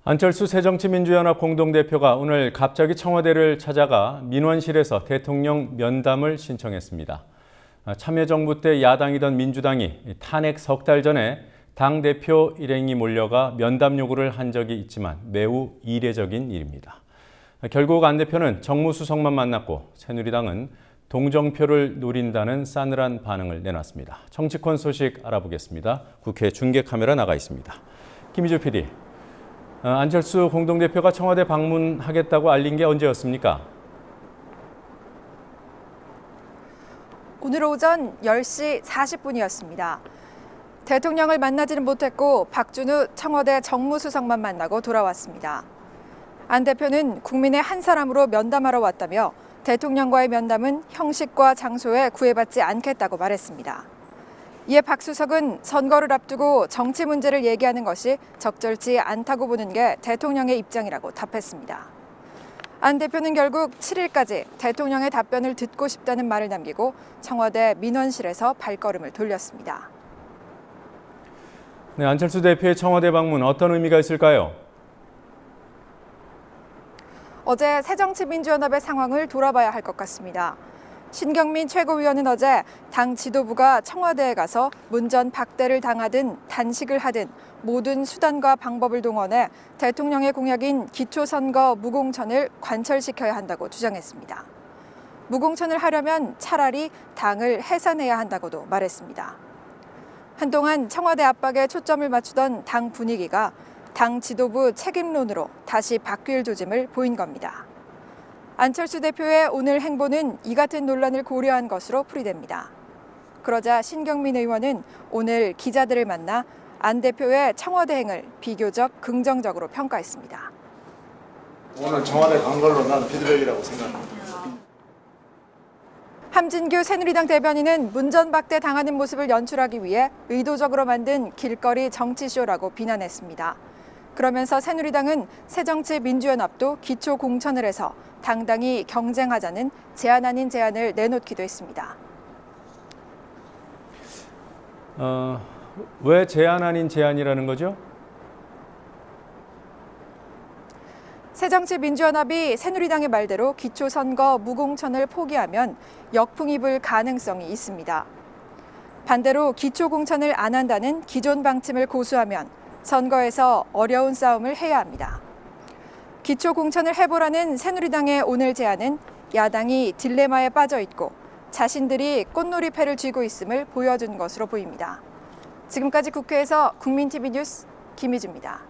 안철수 새정치민주연합 공동대표가 오늘 갑자기 청와대를 찾아가 민원실에서 대통령 면담을 신청했습니다. 참여정부 때 야당이던 민주당이 탄핵 석 달 전에 당대표 일행이 몰려가 면담 요구를 한 적이 있지만 매우 이례적인 일입니다. 결국 안 대표는 정무수석만 만났고 새누리당은 동정표를 노린다는 싸늘한 반응을 내놨습니다. 정치권 소식 알아보겠습니다. 국회 중계카메라 나가 있습니다. 김희주 PD. 안철수 공동대표가 청와대 방문하겠다고 알린 게 언제였습니까? 오늘 오전 10시 40분이었습니다. 대통령을 만나지는 못했고 박준우 청와대 정무수석만 만나고 돌아왔습니다. 안 대표는 국민의 한 사람으로 면담하러 왔다며 대통령과의 면담은 형식과 장소에 구애받지 않겠다고 말했습니다. 이에 박 수석은 선거를 앞두고 정치 문제를 얘기하는 것이 적절치 않다고 보는 게 대통령의 입장이라고 답했습니다. 안 대표는 결국 7일까지 대통령의 답변을 듣고 싶다는 말을 남기고 청와대 민원실에서 발걸음을 돌렸습니다. 네, 안철수 대표의 청와대 방문 어떤 의미가 있을까요? 어제 새정치민주연합의 상황을 돌아봐야 할 것 같습니다. 신경민 최고위원은 어제 당 지도부가 청와대에 가서 문전 박대를 당하든 단식을 하든 모든 수단과 방법을 동원해 대통령의 공약인 기초선거 무공천을 관철시켜야 한다고 주장했습니다. 무공천을 하려면 차라리 당을 해산해야 한다고도 말했습니다. 한동안 청와대 압박에 초점을 맞추던 당 분위기가 당 지도부 책임론으로 다시 바뀔 조짐을 보인 겁니다. 안철수 대표의 오늘 행보는 이 같은 논란을 고려한 것으로 풀이됩니다. 그러자 신경민 의원은 오늘 기자들을 만나 안 대표의 청와대 행을 비교적 긍정적으로 평가했습니다. 오늘 청와대 간 걸로 나는 피드백이라고 생각합니다. 함진규 새누리당 대변인은 문전박대 당하는 모습을 연출하기 위해 의도적으로 만든 길거리 정치쇼라고 비난했습니다. 그러면서 새누리당은 새정치민주연합도 기초 공천을 해서 당당히 경쟁하자는 제안 아닌 제안을 내놓기도 했습니다. 왜 제안 아닌 제안이라는 거죠? 새정치민주연합이 새누리당의 말대로 기초선거 무공천을 포기하면 역풍이 불 가능성이 있습니다. 반대로 기초공천을 안 한다는 기존 방침을 고수하면 선거에서 어려운 싸움을 해야 합니다. 기초공천을 해보라는 새누리당의 오늘 제안은 야당이 딜레마에 빠져 있고 자신들이 꽃놀이패를 쥐고 있음을 보여준 것으로 보입니다. 지금까지 국회에서 국민TV 뉴스 김희주입니다.